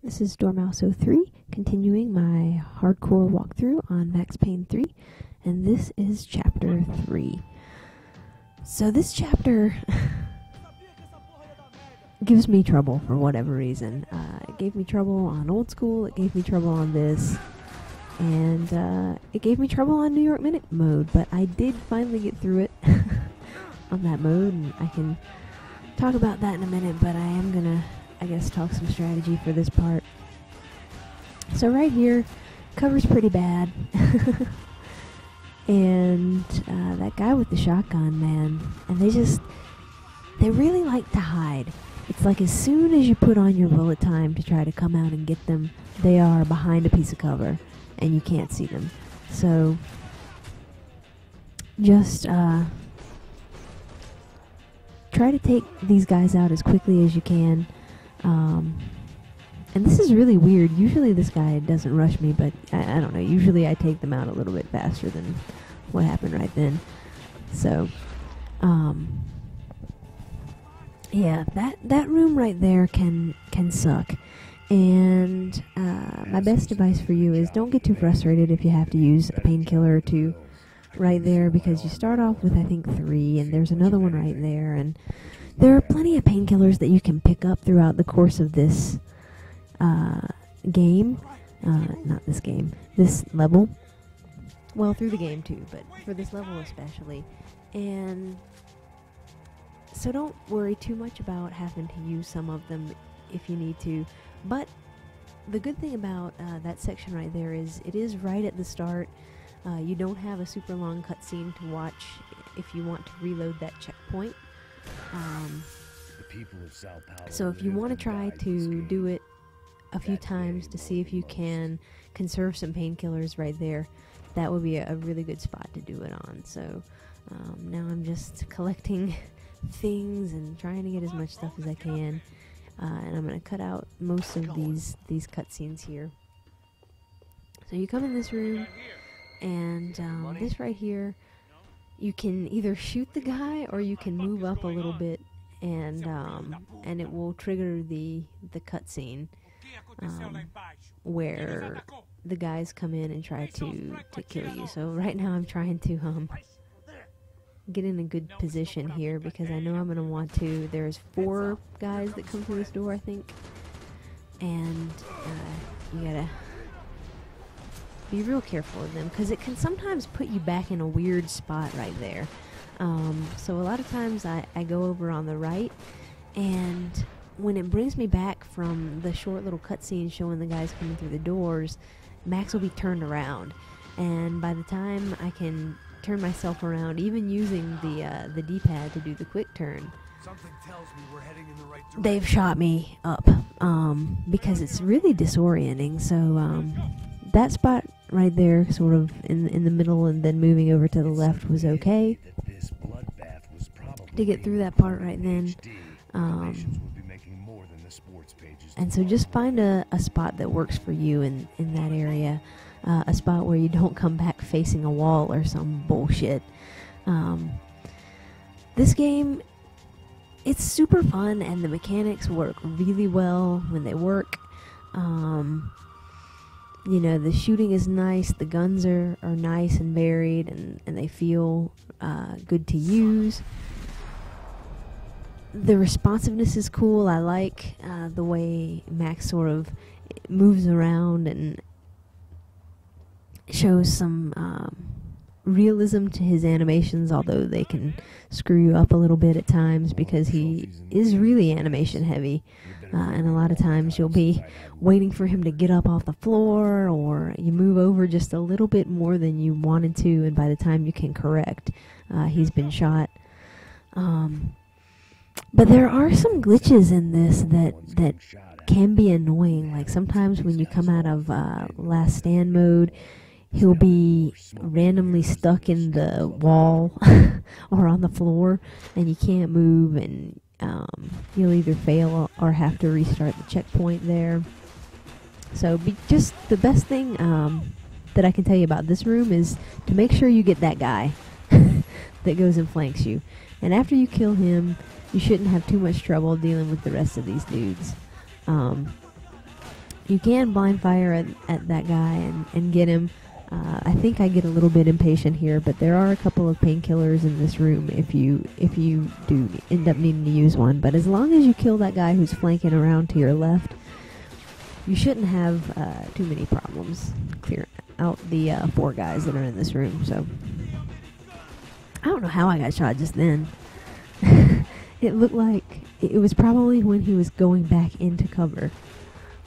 This is Dormouse03, continuing my hardcore walkthrough on Max Payne 3, and this is Chapter 3. So this chapter gives me trouble for whatever reason. It gave me trouble on Old School, it gave me trouble on this, and it gave me trouble on New York Minute mode, but I did finally get through it on that mode, and I can talk about that in a minute, but I am gonna, I guess, talk some strategy for this part. So right here, cover's pretty bad. And that guy with the shotgun, man, and they really like to hide. It's like as soon as you put on your bullet time to try to come out and get them, they are behind a piece of cover, and you can't see them. So, just try to take these guys out as quickly as you can. And this is really weird. Usually this guy doesn't rush me, but I don't know. Usually I take them out a little bit faster than what happened right then. So, yeah, that room right there can suck. And my best advice for you is don't get too frustrated if you have to use a painkiller or two right there, because you start off with, I think, 3, and there's another one right there, and there are plenty of painkillers that you can pick up throughout the course of this game. Not this game, this level. Well, through the game too, but for this level especially. And so don't worry too much about having to use some of them if you need to. But the good thing about that section right there is it is right at the start. You don't have a super long cutscene to watch if you want to reload that checkpoint. So if you want to try to do it a few times to see if you can conserve some painkillers right there, that would be a really good spot to do it on. So now I'm just collecting things and trying to get as much stuff as I can, and I'm going to cut out most of these cutscenes here. So you come in this room, and this right here, you can either shoot the guy or you can move up a little bit, and it will trigger the cutscene where the guys come in and try to kill you. So right now I'm trying to get in a good position here, because I know I'm going to want to. There's 4 guys that come through this door, I think, and you gotta be real careful of them, because it can sometimes put you back in a weird spot right there. So a lot of times I go over on the right, and when it brings me back from the short little cutscene showing the guys coming through the doors, Max will be turned around, and by the time I can turn myself around, even using the D-pad to do the quick turn, something tells me we're heading in the right direction. They've shot me up, because it's really disorienting. So that spot right there, sort of in the middle, and then moving over to the left was okay to get through that part right then. And so just find a spot that works for you in that area, a spot where you don't come back facing a wall or some bullshit. This game, it's super fun, and the mechanics work really well when they work. You know, the shooting is nice, the guns are nice and varied, and they feel good to use. The responsiveness is cool. I like the way Max sort of moves around and shows some realism to his animations, although they can screw you up a little bit at times, because he is really animation heavy. And a lot of times you'll be waiting for him to get up off the floor, or you move over just a little bit more than you wanted to, and by the time you can correct, he's been shot. But there are some glitches in this that can be annoying. Like sometimes when you come out of Last Stand mode, he'll be randomly stuck in the wall or on the floor, and you can't move, and you'll either fail or have to restart the checkpoint there. So just the best thing that I can tell you about this room is to make sure you get that guy that goes and flanks you. And after you kill him, you shouldn't have too much trouble dealing with the rest of these dudes. you can blind fire at that guy and get him. I think I get a little bit impatient here, but there are a couple of painkillers in this room if you do end up needing to use one. But as long as you kill that guy who's flanking around to your left, you shouldn't have too many problems clearing out the 4 guys that are in this room. So I don't know how I got shot just then. It looked like it was probably when he was going back into cover,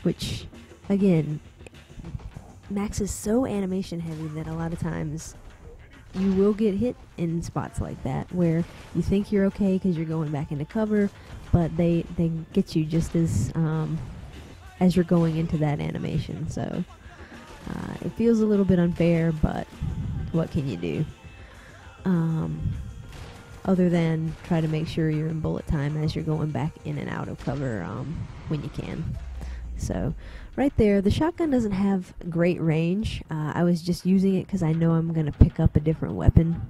which, again, Max is so animation heavy that a lot of times you will get hit in spots like that where you think you're okay because you're going back into cover, but they get you just as you're going into that animation. So it feels a little bit unfair, but what can you do? Other than try to make sure you're in bullet time as you're going back in and out of cover when you can. So right there, the shotgun doesn't have great range. I was just using it because I know I'm going to pick up a different weapon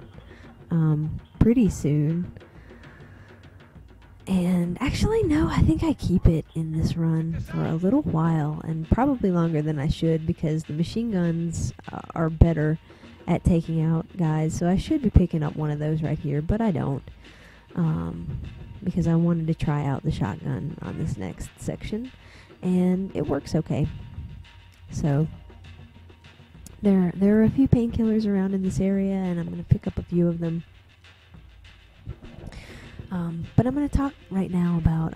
pretty soon. And actually, no, I think I keep it in this run for a little while, and probably longer than I should, because the machine guns are better at taking out guys. So I should be picking up one of those right here, but I don't, because I wanted to try out the shotgun on this next section, and it works okay. So there are a few painkillers around in this area, and I'm going to pick up a few of them. But I'm going to talk right now about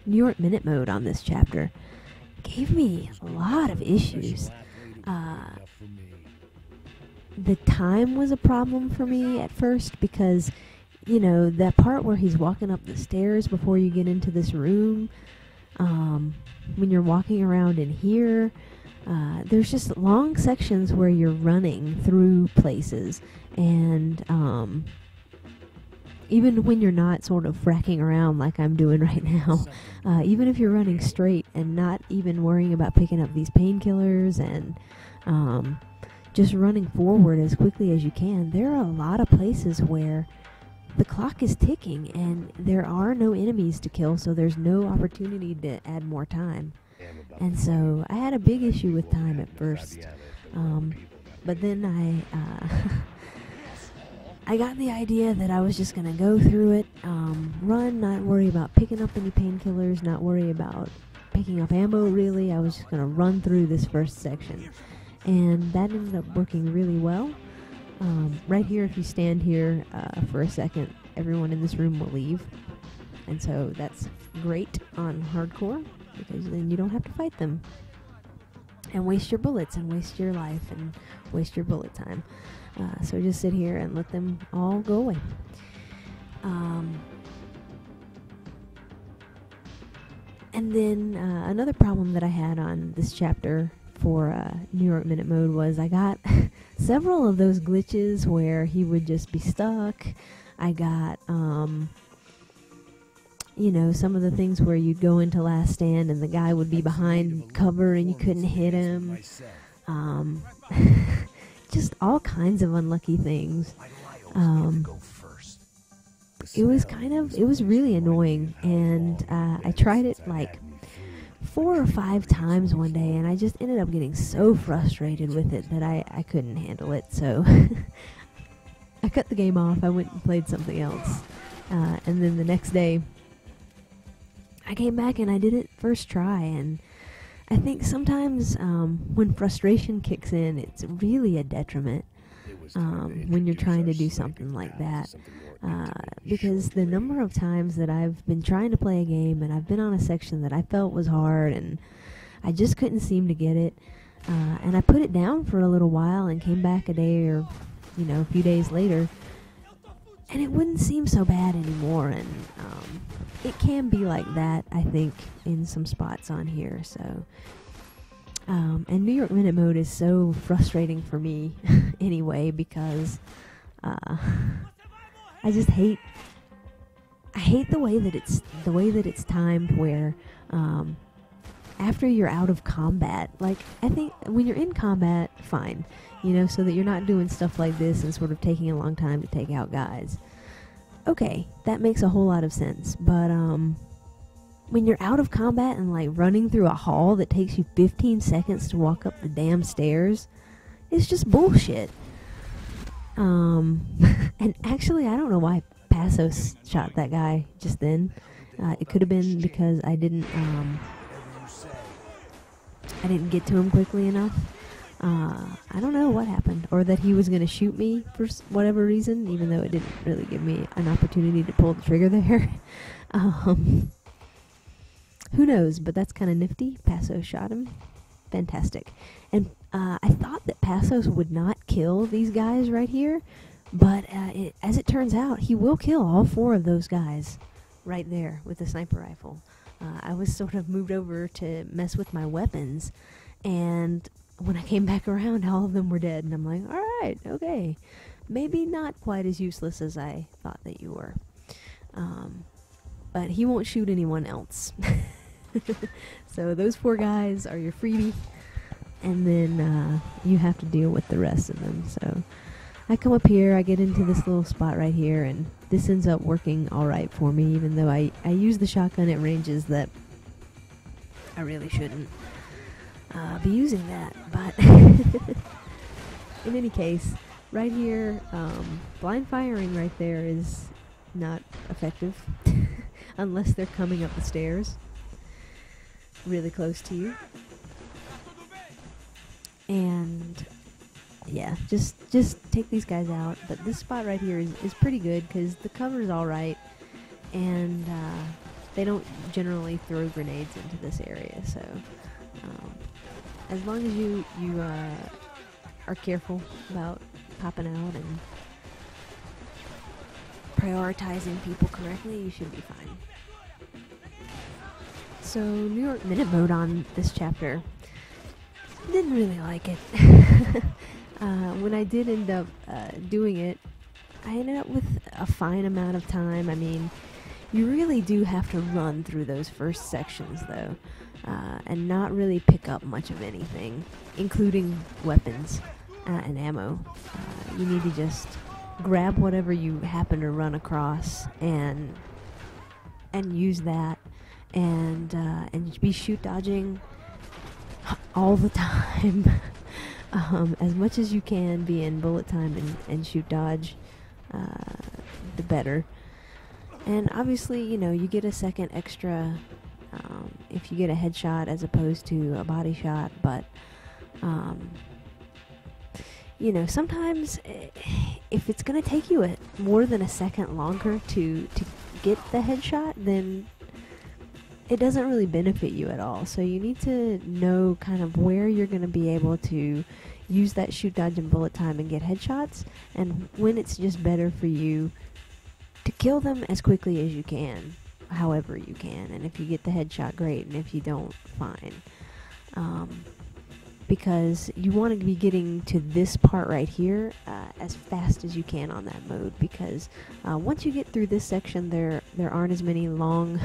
New York Minute Mode on this chapter. Gave me a lot of issues. The time was a problem for me at first because, you know, that part where he's walking up the stairs before you get into this room, when you're walking around in here, there's just long sections where you're running through places, and even when you're not sort of fracking around like I'm doing right now, even if you're running straight and not even worrying about picking up these painkillers and just running forward as quickly as you can, there are a lot of places where the clock is ticking and there are no enemies to kill, so there's no opportunity to add more time. And so I had a big issue with time at first, but then I got the idea that I was just going to go through it, run, not worry about picking up any painkillers, not worry about picking up ammo really. I was just going to run through this first section, and that ended up working really well. Right here, if you stand here for a second, everyone in this room will leave, and so that's great on hardcore, because then you don't have to fight them and waste your bullets and waste your life and waste your bullet time. So just sit here and let them all go away. And then another problem that I had on this chapter for New York Minute Mode was I got several of those glitches where he would just be stuck. I got, you know, some of the things where you'd go into Last Stand and the guy would be behind cover and you couldn't hit him. Just all kinds of unlucky things. It was really annoying, and I tried it like 4 or 5 times one day, and I just ended up getting so frustrated with it that I couldn't handle it, so I cut the game off. I went and played something else, and then the next day I came back and I did it first try, and I think sometimes when frustration kicks in, it's really a detriment when you're trying to do something like that. Because the number of times that I've been trying to play a game and I've been on a section that I felt was hard and I just couldn't seem to get it, and I put it down for a little while and came back a day or, you know, a few days later, and it wouldn't seem so bad anymore, and it can be like that, I think, in some spots on here. So, and New York Minute Mode is so frustrating for me anyway, because I just hate the way that it's timed, where after you're out of combat, like, I think when you're in combat, fine, you know, so that you're not doing stuff like this and sort of taking a long time to take out guys. Okay, that makes a whole lot of sense, but when you're out of combat and like running through a hall that takes you 15 seconds to walk up the damn stairs, it's just bullshit. And actually, I don't know why Passos shot that guy just then. It could have been because I didn't get to him quickly enough. I don't know what happened, or that he was going to shoot me for whatever reason, even though it didn't really give me an opportunity to pull the trigger there. Who knows, but that's kind of nifty. Passos shot him. Fantastic. And I thought that Passos would not kill these guys right here, but as it turns out, he will kill all 4 of those guys right there with the sniper rifle. I was sort of moved over to mess with my weapons, and when I came back around, all of them were dead, and I'm like, alright, okay. Maybe not quite as useless as I thought that you were. But he won't shoot anyone else. So those 4 guys are your freebie, and then you have to deal with the rest of them. So I come up here, I get into this little spot right here, and this ends up working alright for me, even though I use the shotgun at ranges that I really shouldn't be using that. But in any case, right here, blind firing right there is not effective unless they're coming up the stairs really close to you. And yeah, just take these guys out. But this spot right here is pretty good because the cover is alright, and they don't generally throw grenades into this area. So as long as you are careful about popping out and prioritizing people correctly, you should be fine. So New York Minute mode on this chapter, didn't really like it. When I did end up doing it, I ended up with a fine amount of time. I mean, you really do have to run through those first sections though, and not really pick up much of anything, including weapons and ammo. You need to just grab whatever you happen to run across and use that, and be shoot dodging all the time. As much as you can be in bullet time and shoot dodge, the better. And obviously, you know, you get a second extra if you get a headshot as opposed to a body shot, but you know, sometimes if it's going to take you more than a second longer to get the headshot, then it doesn't really benefit you at all. So you need to know kind of where you're going to be able to use that shoot dodge and bullet time and get headshots, and when it's just better for you to kill them as quickly as you can, however you can. And if you get the headshot, great, and if you don't, fine. Because you want to be getting to this part right here as fast as you can on that mode, because once you get through this section, there aren't as many long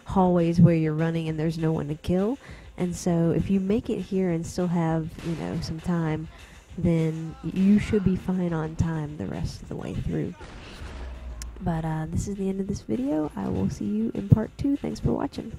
hallways where you're running and there's no one to kill. And so if you make it here and still have, you know, some time, then you should be fine on time the rest of the way through. But this is the end of this video. I will see you in part 2. Thanks for watching.